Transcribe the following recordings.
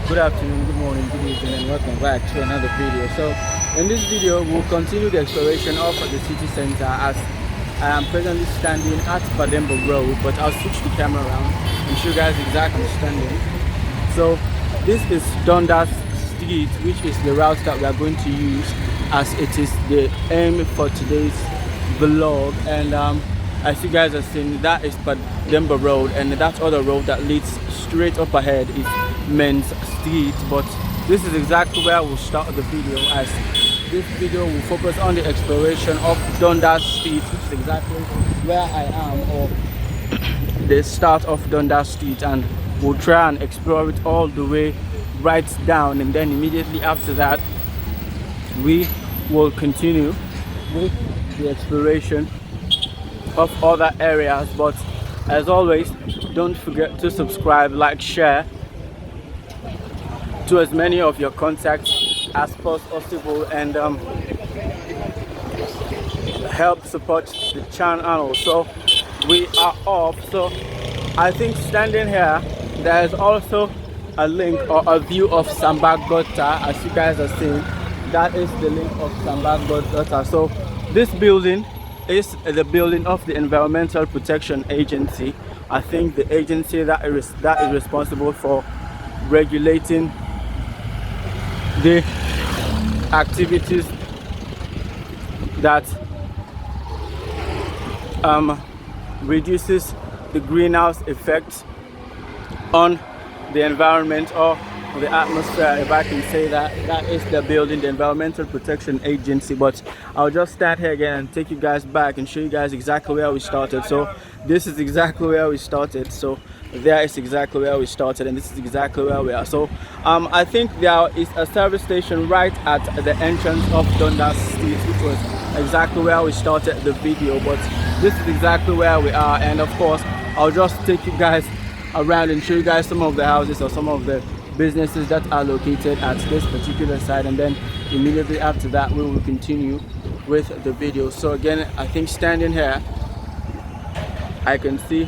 Good afternoon, good morning, good evening, and welcome back to another video. So, in this video, we'll continue the exploration of the city center as I am presently standing at Badembo Road, but I'll switch the camera around and show you guys exactly standing. So, this is Dundas Street, which is the route that we are going to use as it is the aim for today's vlog. And as you guys are seeing, that is Badembo Road, and that other road that leads straight up ahead is Men's Street. But this is exactly where we'll start the video, as this video will focus on the exploration of Dundas Street, which is exactly where I am, or the start of Dundas Street, and we'll try and explore it all the way right down, and then immediately after that we will continue with the exploration of other areas. But as always, don't forget to subscribe, like, share to as many of your contacts as possible, and help support the channel. So we are off. So I think standing here, there is also a link or a view of Sambagota, as you guys are seeing. That is the link of Sambagota. So this building is the building of the Environmental Protection Agency. I think the agency that is responsible for regulating the activities that reduces the greenhouse effect on the environment or the atmosphere, if I can say that. That is the building, the Environmental Protection Agency. But I'll just stand here again and take you guys back and show you guys exactly where we started. So this is exactly where we started. So there is exactly where we started, and this is exactly where we are. So I think there is a service station right at the entrance of Dundas Street, which was exactly where we started the video. But this is exactly where we are, and of course I'll just take you guys around and show you guys some of the houses or some of the businesses that are located at this particular site, and then immediately after that we will continue with the video. So again, I think standing here I can see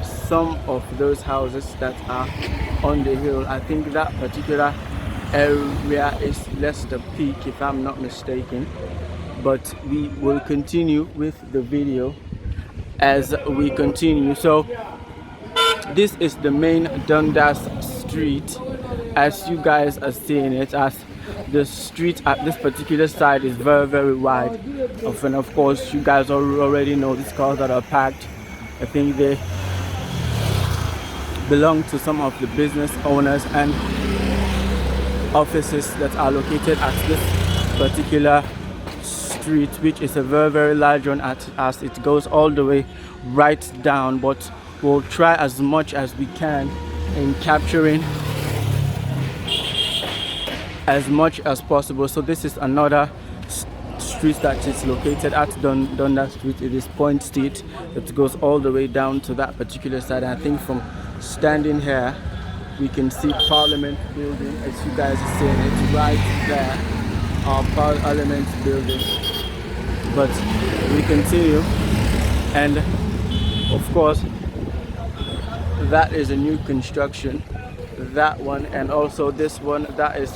some of those houses that are on the hill. I think that particular area is Leicester Peak, if I'm not mistaken. But we will continue with the video as we continue. So this is the main Dundas Street, as you guys are seeing it, as the street at this particular side is very wide. And of course you guys already know these cars that are parked. I think they belong to some of the business owners and offices that are located at this particular street, which is a very large one, as it goes all the way right down. But we'll try as much as we can in capturing as much as possible. So this is another street that is located at Dundas Street. It is Point Street. It goes all the way down to that particular side. I think from standing here we can see Parliament building, as you guys are seeing it right there, our Parliament building. But we continue, and of course that is a new construction, that one, and also this one that is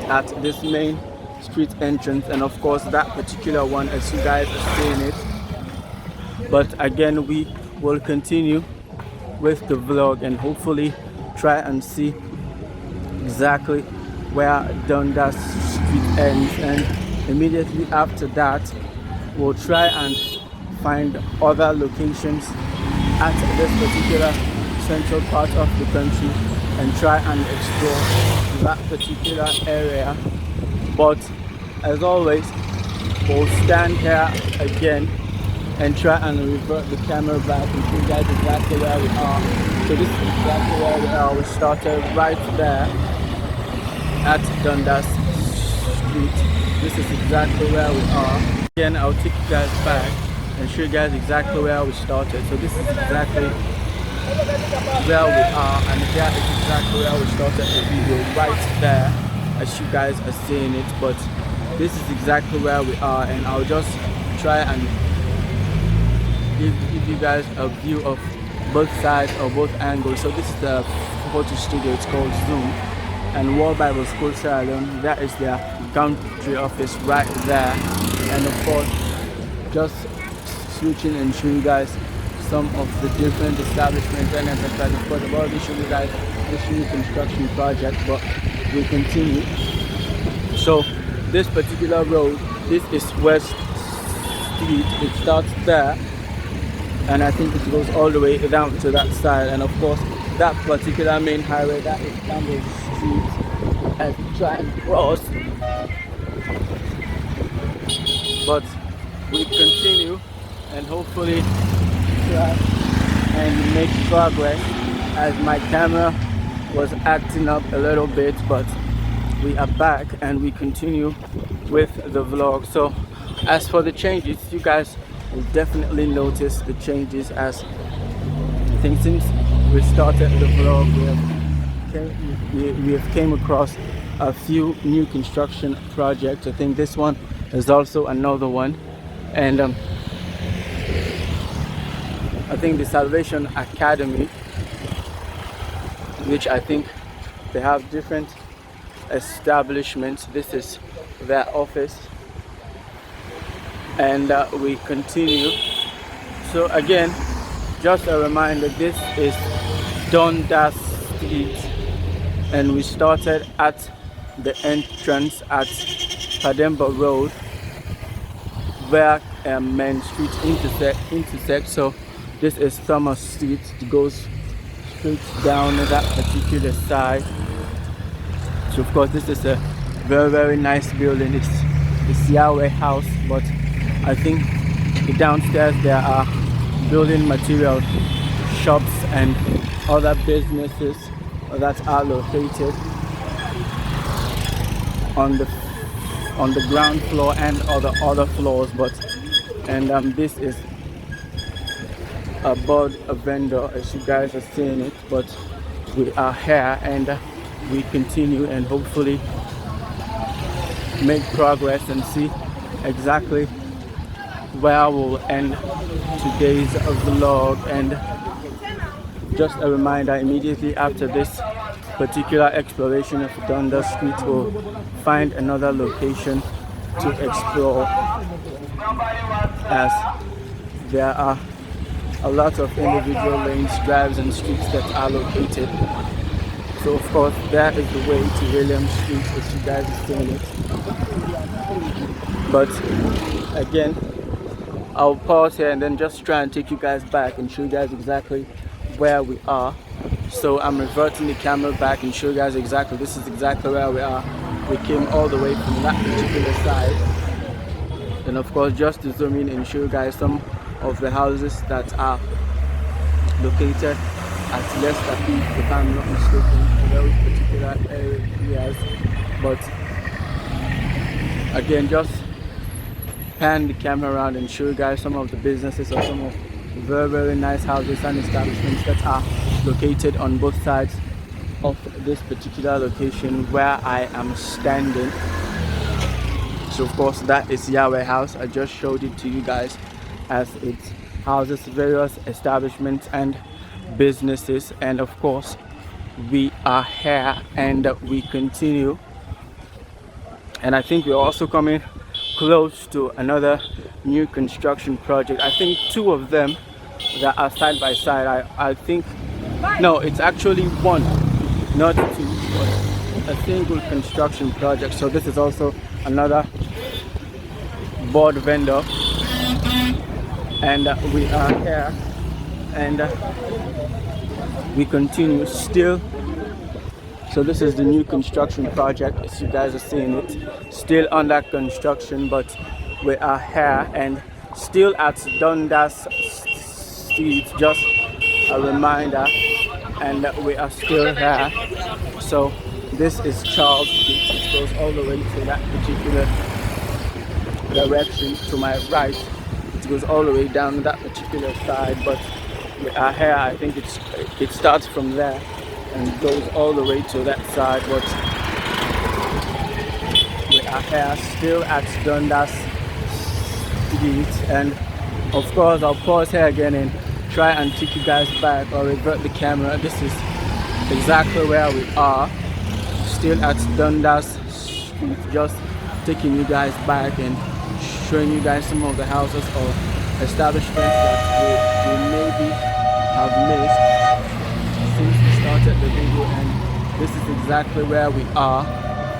at this main street entrance, and of course that particular one, as you guys are seeing it. But again, we will continue with the vlog and hopefully try and see exactly where Dundas Street ends, and immediately after that we'll try and find other locations at this particular central part of the country and try and explore that particular area. But as always, we'll stand here again and try and revert the camera back and show you guys exactly where we are. So this is exactly where we are. We started right there at Dundas Street. This is exactly where we are. Again, I'll take you guys back and show you guys exactly where we started. So this is exactly where we are, and here is exactly where we started the video, right there, as you guys are seeing it. But this is exactly where we are, and I'll just try and give you guys a view of both sides or both angles. So this is the photo studio. It's called Zoom. And World Bible School Sierra Leone, that is their country office right there. And of course, just switching and showing you guys some of the different establishments and enterprises. Of course, I've already shown you guys this new construction project, but we continue. So this particular road, this is West Street. It starts there, and I think it goes all the way down to that side. And of course, that particular main highway, that is Dundas Street, as we try and cross. But we continue and hopefully try and make progress, as my camera was acting up a little bit, but we are back and we continue with the vlog. So as for the changes, you guys will definitely notice the changes, as I think since we started the vlog we have came across a few new construction projects. I think this one is also another one, and I think the Salvation Academy, which I think they have different establishments. This is their office, and we continue. So again, just a reminder, this is Dundas Street, and we started at the entrance at Pademba Road, where Main Street intersect. So this is Thomas Street. It goes straight down that particular side. So of course, this is a very nice building. It's Yahweh House, but I think downstairs there are building material shops and other businesses that are located on the ground floor and other floors. But this is about a vendor, as you guys are seeing it. But we are here and we continue and hopefully make progress and see exactly where we'll end today's vlog. And just a reminder, immediately after this particular exploration of Dundas Street, we'll find another location to explore, as there are a lot of individual lanes, drives and streets that are located. So of course, that is the way to William Street, as you guys are seeing it. But again, I'll pause here and then just try and take you guys back and show you guys exactly where we are. So I'm reverting the camera back and show you guys exactly, this is exactly where we are. We came all the way from that particular side. And of course, just to zoom in and show you guys some of the houses that are located at Leicester, if I'm not mistaken, in those particular areas. But again, just pan the camera around and show you guys some of the businesses or some of the very nice houses and establishments that are located on both sides of this particular location where I am standing. So of course, that is Yahweh House. I just showed it to you guys, as it houses various establishments and businesses. And of course, we are here and we continue. And I think we're also coming close to another new construction project. I think two of them that are side by side. I think, no, it's actually one, not two, but a single construction project. So this is also another board vendor, and we are here and we continue still. So this is the new construction project, as you guys are seeing it, still under construction, but we are here and still at Dundas Street, just a reminder, and we are still here. So this is Charles Street. It goes all the way to that particular direction to my right. It goes all the way down that particular side, but we are here. I think it starts from there and goes all the way to that side, but we are here still at Dundas Street. And of course, I'll pause here again and try and take you guys back or revert the camera. This is exactly where we are, still at Dundas Street, just taking you guys back and showing you guys some of the houses or establishments that we maybe have missed since we started the video. And this is exactly where we are,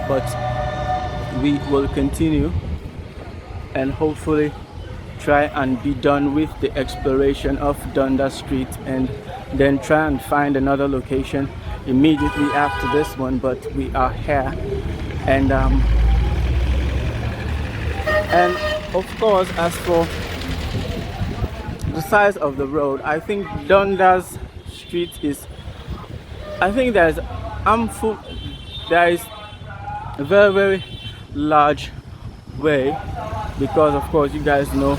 but we will continue and hopefully try and be done with the exploration of Dundas Street and then try and find another location immediately after this one. But we are here, and of course, as for the size of the road, I think Dundas Street is, I think there is a very large way, because of course you guys know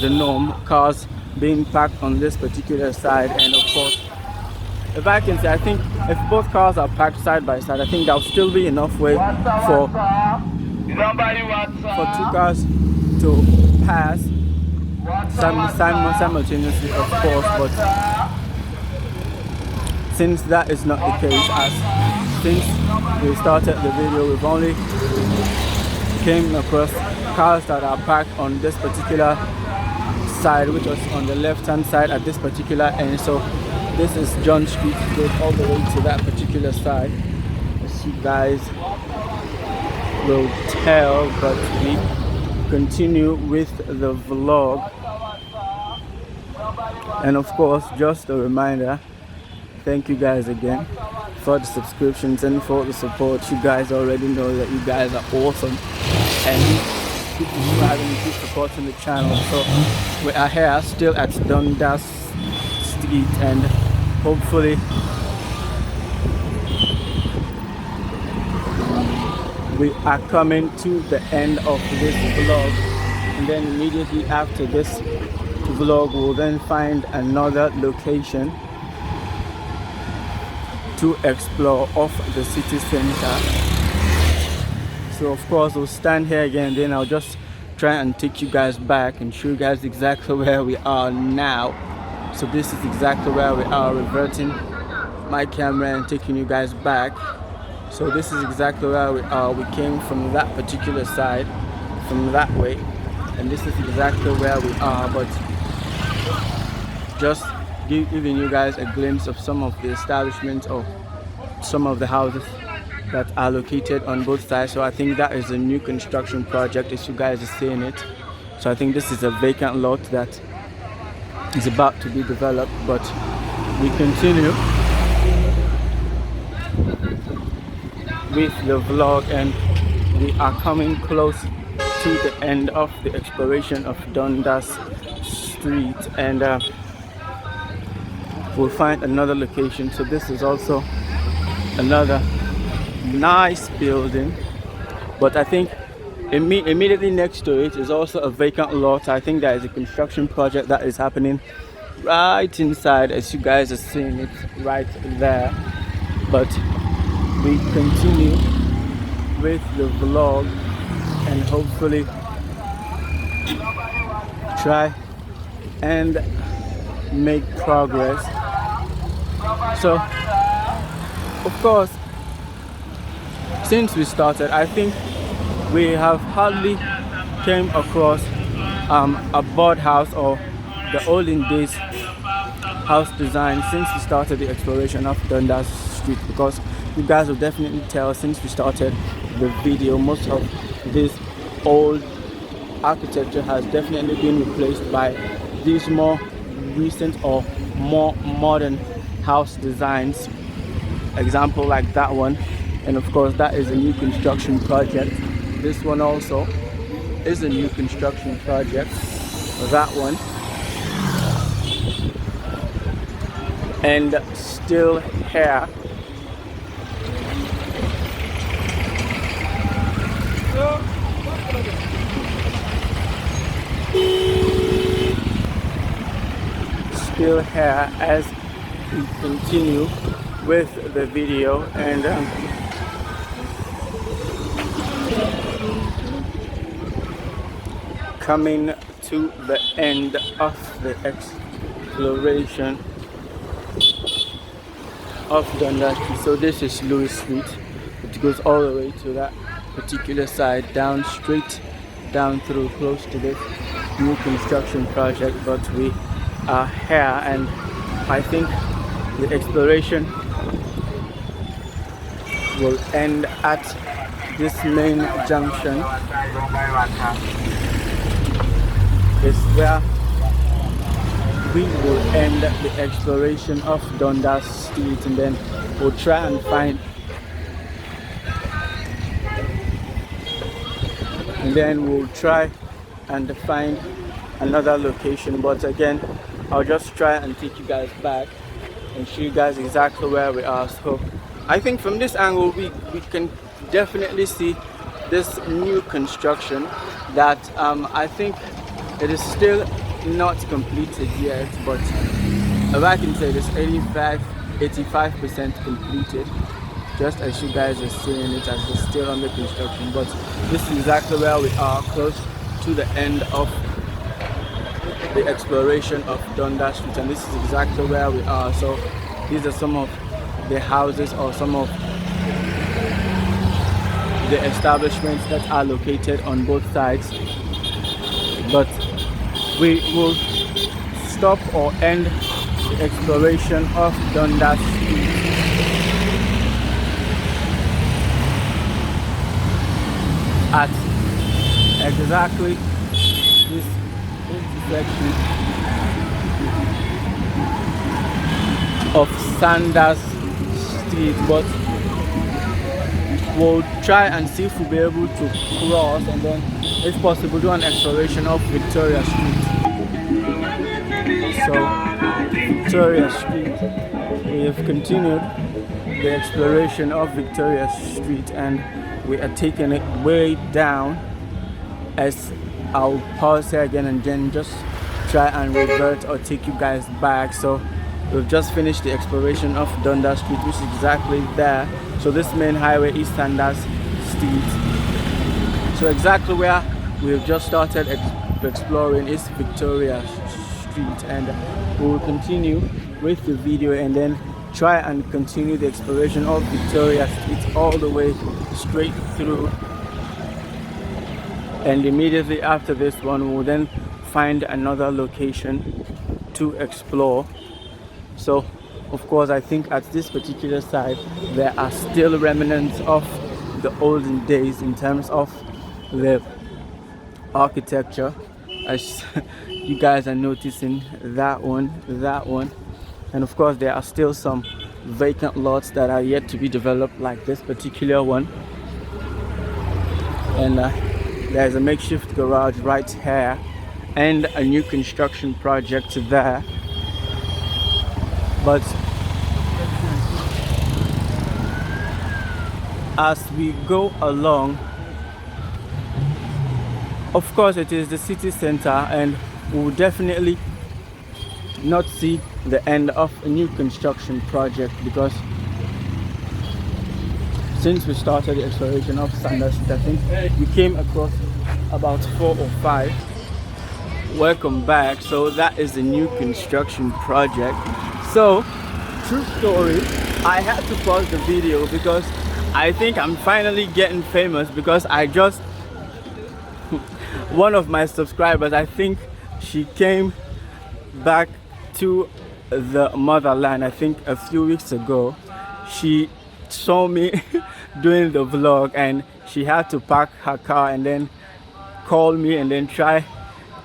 the norm, cars being parked on this particular side. And of course, if I can say, I think if both cars are parked side by side, I think there'll still be enough way for two cars to pass simultaneously, of course. But since that is not the case, as since we started the video, we've only came across cars that are parked on this particular side, which was on the left hand side at this particular end. So this is John Street, it goes all the way to that particular side, as you guys will tell. But we continue with the vlog, and of course, just a reminder, thank you guys again for the subscriptions and for the support. You guys already know that you guys are awesome, and keep subscribing and keep supporting the channel. So we are here still at Dundas Street, and hopefully we are coming to the end of this vlog, and then immediately after this vlog we'll then find another location to explore off the city center. So of course we'll stand here again, then I'll just try and take you guys back and show you guys exactly where we are now. So this is exactly where we are, reverting my camera and taking you guys back. So this is exactly where we are. We came from that particular side, from that way, and this is exactly where we are. But just giving you guys a glimpse of some of the establishments or some of the houses that are located on both sides. So I think that is a new construction project, as you guys are seeing it. So I think this is a vacant lot that is about to be developed, but we continue with the vlog, and we are coming close to the end of the exploration of Dundas Street, and we'll find another location. So this is also another nice building, but I think immediately next to it is also a vacant lot. I think there is a construction project that is happening right inside, as you guys are seeing it right there. But we continue with the vlog and hopefully try and make progress. So of course, since we started, I think we have hardly came across a birdhouse or the olden days house design since we started the exploration of Dundas Street, because you guys will definitely tell since we started the video, most of this old architecture has definitely been replaced by these more recent or more modern house designs. Example like that one, and of course that is a new construction project. This one also is a new construction project, that one, and still here. Still here as we continue with the video, and coming to the end of the exploration of Dundas Street. So this is Louis Street. It goes all the way to that particular side, down straight down through close to this new construction project. But we are here, and I think the exploration will end at this main junction. Is where we will end the exploration of Dundas Street, and then we'll try and find another location. But again, I'll just try and take you guys back and show you guys exactly where we are. So I think from this angle we can definitely see this new construction that I think it is still not completed yet, but if I can say it is 85% completed, just as you guys are seeing it, as it's still under construction. But this is exactly where we are, close to the end of the exploration of Dundas Street, and this is exactly where we are. So these are some of the houses or some of the establishments that are located on both sides. But we will stop or end the exploration of Dundas Street at exactly this intersection of Sanders Street. But we'll try and see if we'll be able to cross, and then if possible do an exploration of Victoria Street. So Victoria Street, we have continued the exploration of Victoria Street, and we are taking it way down. As I'll pause here again and then just try and revert or take you guys back. So we've just finished the exploration of Dundas Street, which is exactly there. So this main highway is Sanders Street. So exactly where we've just started exploring is Victoria Street, and we will continue with the video and then try and continue the exploration of Victoria Street all the way straight through. And immediately after this one, we'll then find another location to explore. So of course, I think at this particular site there are still remnants of the olden days in terms of the architecture, as you guys are noticing. That one, and of course there are still some vacant lots that are yet to be developed, like this particular one. And there's a makeshift garage right here and a new construction project there. But as we go along, of course it is the city center, and we will definitely not see the end of a new construction project, because since we started the exploration of Sanders Street, I think we came across about 4 or 5. Welcome back. So that is the new construction project. So true story, I had to pause the video because I think I'm finally getting famous, because I just one of my subscribers, I think she came back to the motherland, I think a few weeks ago. She saw me doing the vlog, and she had to park her car and then call me and then try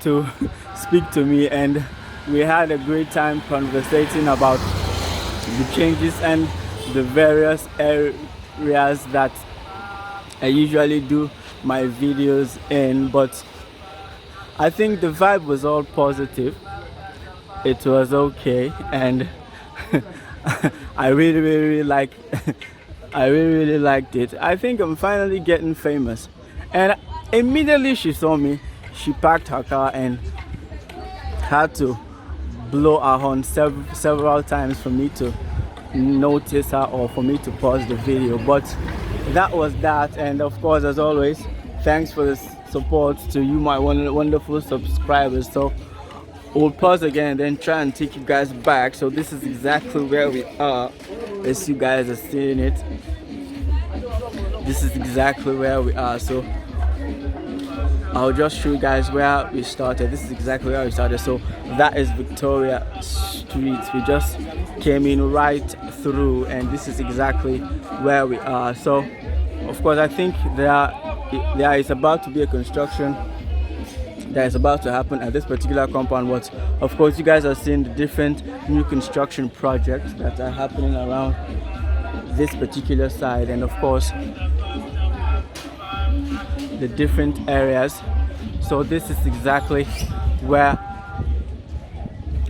to speak to me, and we had a great time conversating about the changes and the various areas that I usually do my videos in. But I think the vibe was all positive. It was okay, and I really liked it. I think I'm finally getting famous. And immediately she saw me, she parked her car and had to blow her horn several times for me to notice her or for me to pause the video. But that was that. And of course, as always, thanks for the support to you, my wonderful subscribers. So we'll pause again and then try and take you guys back. So this is exactly where we are. as you guys are seeing it, this is exactly where we are. So I'll just show you guys where we started. This is exactly where we started. So that is Victoria Street. We just came in right through, and this is exactly where we are. So of course, I think there is about to be a construction that is about to happen at this particular compound. But of course, you guys are seeing the different new construction projects that are happening around this particular side, and of course the different areas. So this is exactly where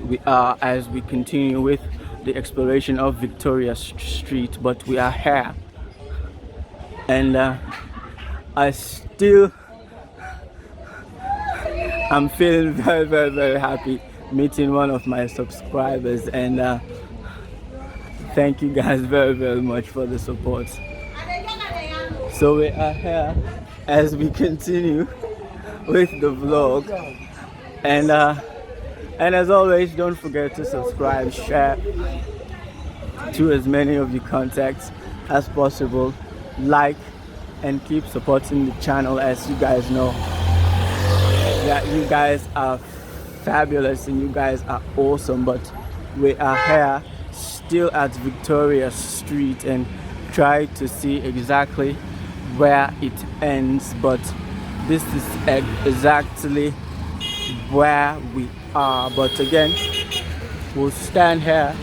we are as we continue with the exploration of Victoria Street. But we are here, and I'm feeling very happy meeting one of my subscribers, and thank you guys very much for the support. So we are here as we continue with the vlog, and as always, don't forget to subscribe, share to as many of your contacts as possible, like, and keep supporting the channel. As you guys know that you guys are fabulous and you guys are awesome. But we are here still at Victoria Street and try to see exactly where it ends, but this is exactly where we are. But again, we'll stand here,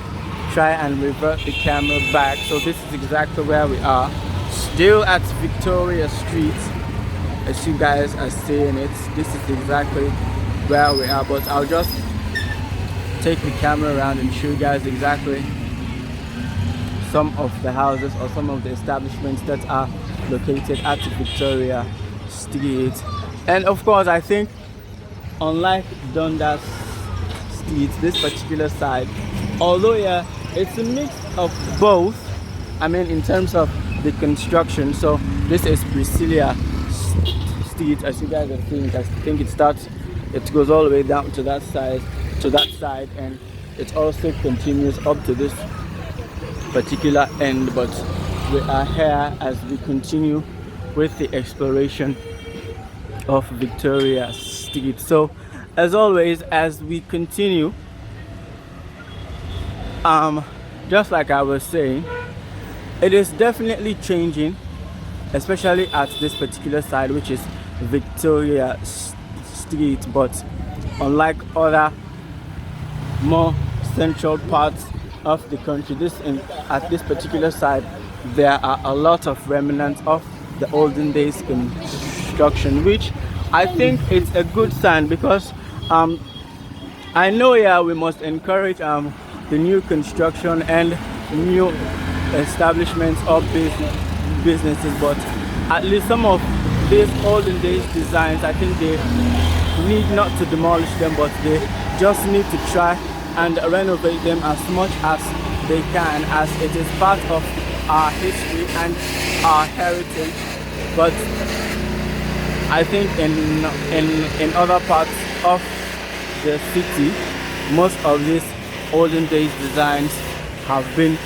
try and revert the camera back. So this is exactly where we are, still at Victoria Street, as you guys are seeing it. This is exactly where we are, but I'll just take the camera around and show you guys exactly some of the houses or some of the establishments that are located at Victoria Street. And of course, I think unlike Dundas Street, this particular side, although yeah, it's a mix of both, I mean in terms of the construction. So this is Priscilla Street, as you guys are seeing. I think it goes all the way down to that side, and it also continues up to this particular end. But we are here as we continue with the exploration of Victoria Street. So as always, as we continue, just like I was saying, it is definitely changing, especially at this particular side, which is Victoria Street. But unlike other more central parts of the country, at this particular side, there are a lot of remnants of the olden days construction, which I think it's a good sign, because I know we must encourage the new construction and new establishments of businesses, but at least some of these olden days designs, I think they need not to demolish them, but they just need to try and renovate them as much as they can, as it is part of our history and our heritage. But I think in other parts of the city, most of these olden days designs have been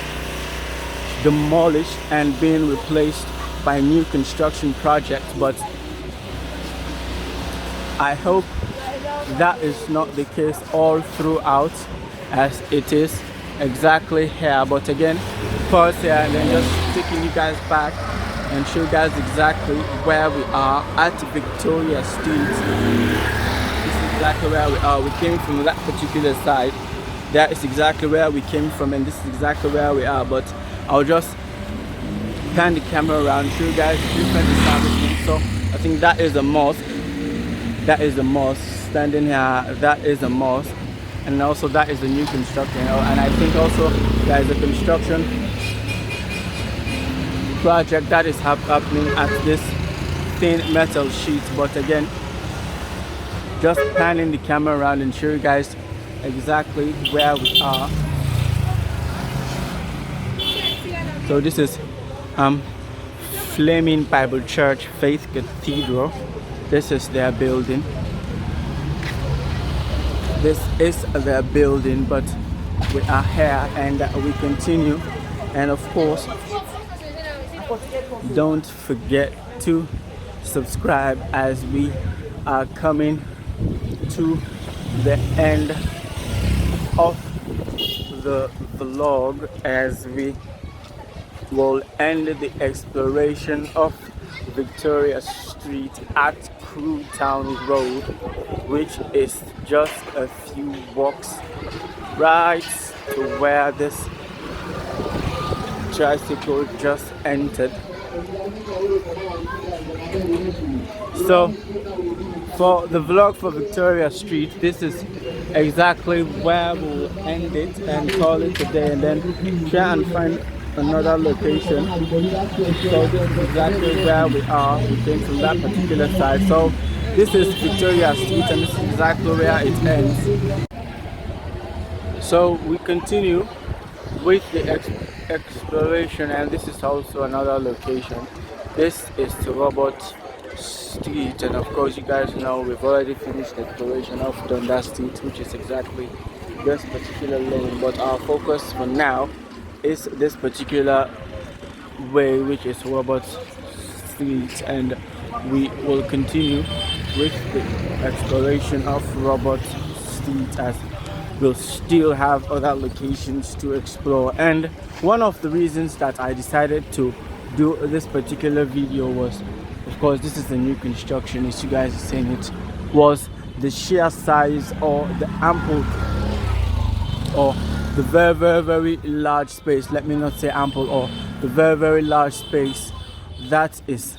demolished and being replaced by new construction projects. But I hope that is not the case all throughout, as it is exactly here. But again, pause here and then just taking you guys back and show you guys exactly where we are at Victoria Street. This is exactly where we are. We came from that particular side. That is exactly where we came from, and this is exactly where we are. But I'll just pan the camera around, show you guys different establishments. So I think that is a mosque. That is a mosque. Standing here, that is a mosque. And also that is a new construction. And I think also there is a construction project that is happening at this thin metal sheet. But again, just panning the camera around and show you guys exactly where we are. So this is Flaming Bible Church Faith Cathedral. This is their building. This is their building, but we are here and we continue And of course, don't forget to subscribe as we are coming to the end of the vlog, as we will end the exploration of Victoria Street at Freetown Road, which is just a few walks right to where this tricycle just entered. So for the vlog for Victoria Street, this is exactly where we'll end it and call it a day, and then try and find another location. So this is exactly where we are. We came from that particular side. So this is Victoria Street, and this is exactly where it ends. So we continue with the exploration, and this is also another location. This is the Robert Street, and of course you guys know we've already finished the exploration of Dundas Street, which is exactly this particular lane, but our focus for now is this particular way, which is Robert Street, and we will continue with the exploration of Robert Street, as we'll still have other locations to explore. And one of the reasons that I decided to do this particular video was, of course, this is a new construction, as you guys are saying, it was the sheer size or the ample or the very large space, let me not say ample, or the very large space that is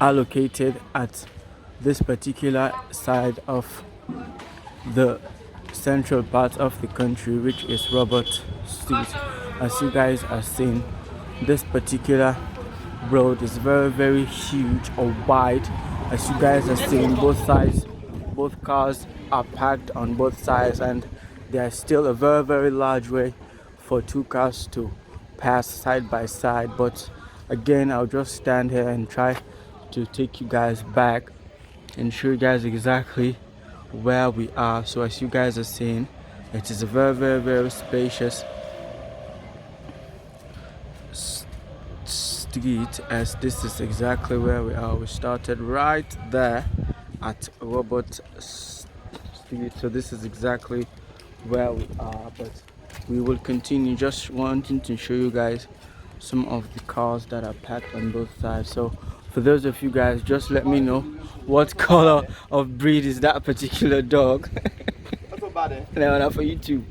allocated at this particular side of the central part of the country, which is Robert Street. As you guys are seeing, this particular road is very huge or wide. As you guys are seeing, both sides, both cars are parked on both sides, and there's still a very large way for two cars to pass side by side. But again, I'll just stand here and try to take you guys back and show you guys exactly where we are. So as you guys are seeing, it is a very spacious street, as this is exactly where we are. We started right there at Robert Street, so this is exactly where we are, but we will continue. Just wanting to show you guys some of the cars that are packed on both sides. So for those of you guys, just let me know what color of breed is that particular dog. That's about it. No, not for YouTube.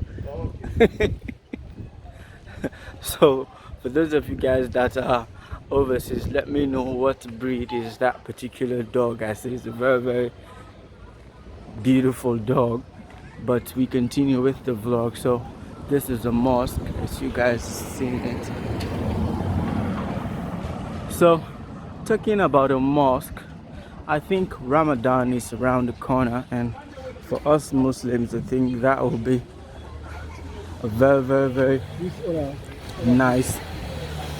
So for those of you guys that are overseas, let me know what breed is that particular dog. I say it's a very beautiful dog. But we continue with the vlog. So this is a mosque, as you guys seen it. So talking about a mosque, I think Ramadan is around the corner, and for us Muslims, I think that will be a very nice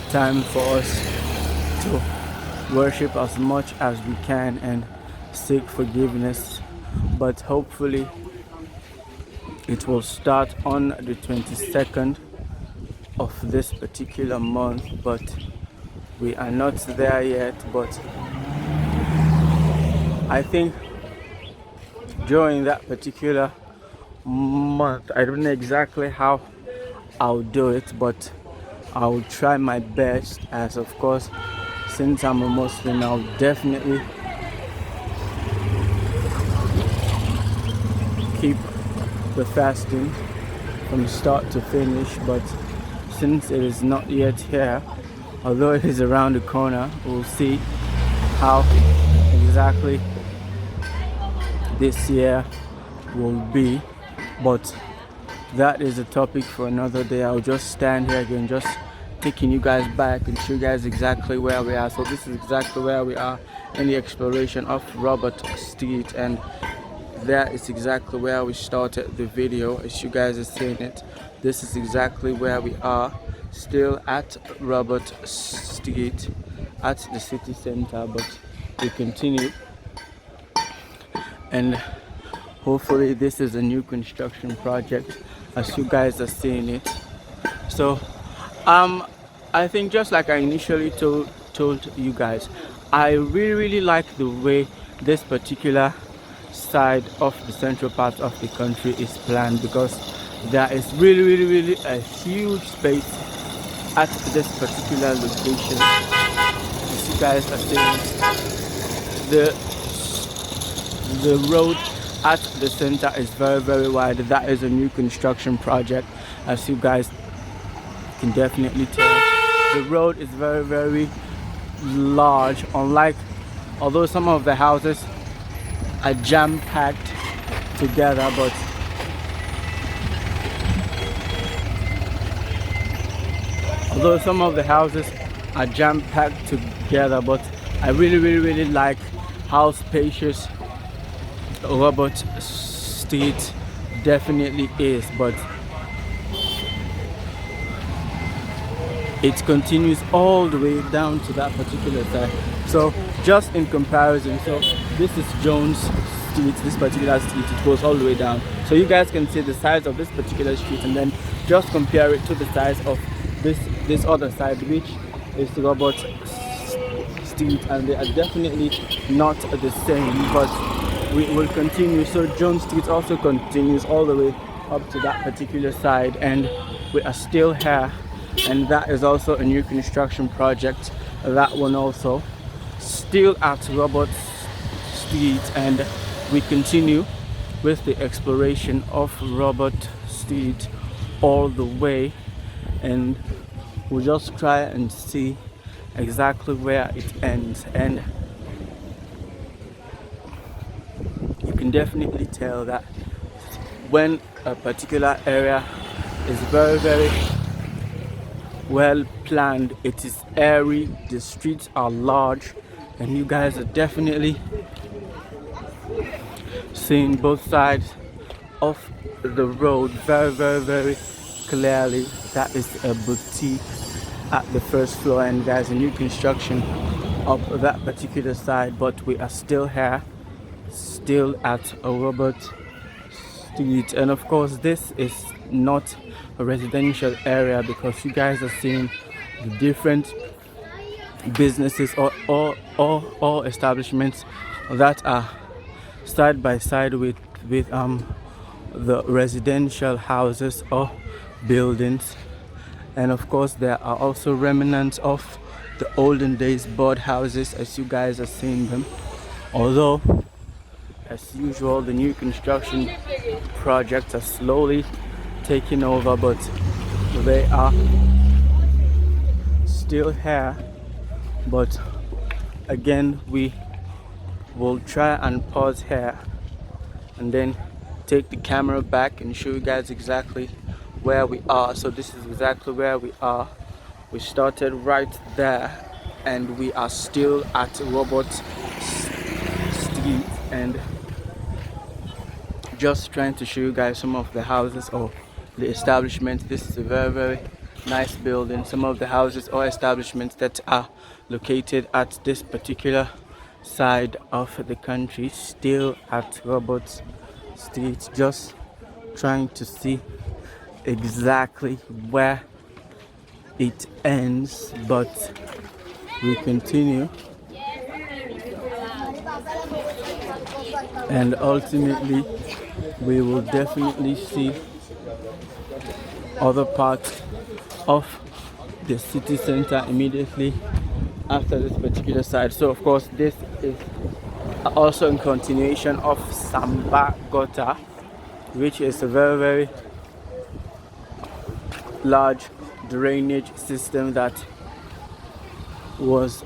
time for us to worship as much as we can and seek forgiveness. But hopefully it will start on the 22nd of this particular month, but we are not there yet. But I think during that particular month, I don't know exactly how I'll do it, but I'll try my best, as of course, since I'm a Muslim, I'll definitely keep the fasting from start to finish. But since it is not yet here, although it is around the corner, we'll see how exactly this year will be. But that is a topic for another day. I'll just stand here again, just taking you guys back and show you guys exactly where we are. So this is exactly where we are in the exploration of Robert Street, and that is exactly where we started the video. As you guys are seeing it, this is exactly where we are, still at Robert Street at the city center. But we continue, and hopefully this is a new construction project, as you guys are seeing it. So I think just like I initially told you guys, I really like the way this particular side of the central part of the country is planned, because there is really a huge space at this particular location. As you guys are seeing, the the road at the center is very wide. That is a new construction project, as you guys can definitely tell. The road is very large, unlike, although some of the houses are jam-packed together, but I really like how spacious Robert Street definitely is. But it continues all the way down to that particular side. So just in comparison, so this is Jones Street, this particular street, it goes all the way down. So you guys can see the size of this particular street, and then just compare it to the size of this other side, which is Robert Street, and they are definitely not the same, but we will continue. So Jones Street also continues all the way up to that particular side, and we are still here. And that is also a new construction project, that one also still at Robert Street, and we continue with the exploration of Robert Street all the way, and we'll just try and see exactly where it ends. And you can definitely tell that when a particular area is very well planned, it is airy, the streets are large, and you guys are definitely seeing both sides of the road very clearly. That is a boutique at the first floor, and there's a new construction up that particular side, but we are still here, still at Robert Street. And of course this is not a residential area, because you guys are seeing the different businesses or establishments that are side by side with the residential houses or buildings. And of course there are also remnants of the olden days board houses, as you guys are seeing them, although as usual the new construction projects are slowly taking over, but they are still here. But again, we will try and pause here and then take the camera back and show you guys exactly where we are. So this is exactly where we are. We started right there, and we are still at Robert Street, and just trying to show you guys some of the houses or the establishments. This is a very nice building. Some of the houses or establishments that are located at this particular side of the country, still at Robert Street. Just trying to see exactly where it ends, but we continue, and ultimately we will definitely see other parts of the city center immediately after this particular side. So of course this is also in continuation of Samba Gota, which is a very large drainage system that was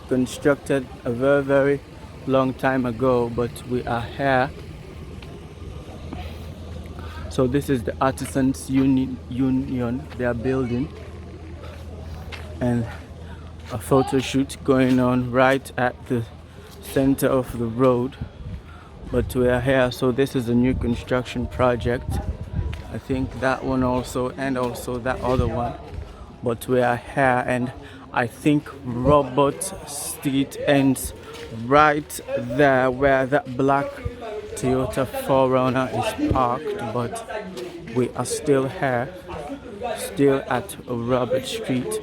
constructed a very long time ago, but we are here. So this is the Artisans Union they are building, and a photo shoot going on right at the center of the road, but we are here. So this is a new construction project, I think that one also, and also that other one, but we are here. And I think Robert Street ends right there where that black Toyota 4Runner is parked, but we are still here. still at Robert Street,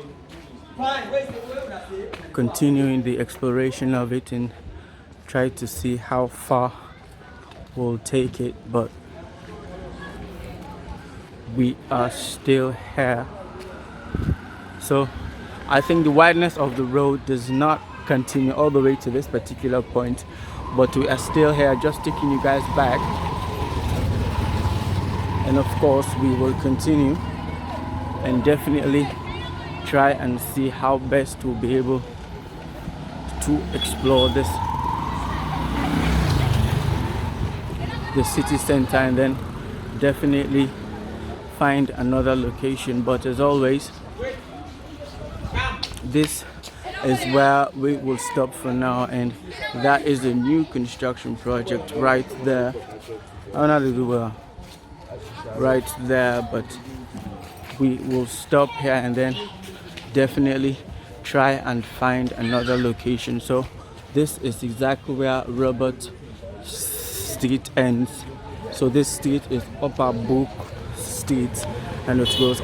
continuing the exploration of it and try to see how far we'll take it, but we are still here. So I think the wideness of the road does not continue all the way to this particular point, but we are still here just taking you guys back, and of course we will continue and definitely try and see how best we'll be able to explore the city center, and then definitely find another location. But as always, this is where we will stop for now, and that is a new construction project right there. Right there, but we will stop here and then definitely try and find another location. So this is exactly where Robert Street ends. So this street is Upper Book Street, and it goes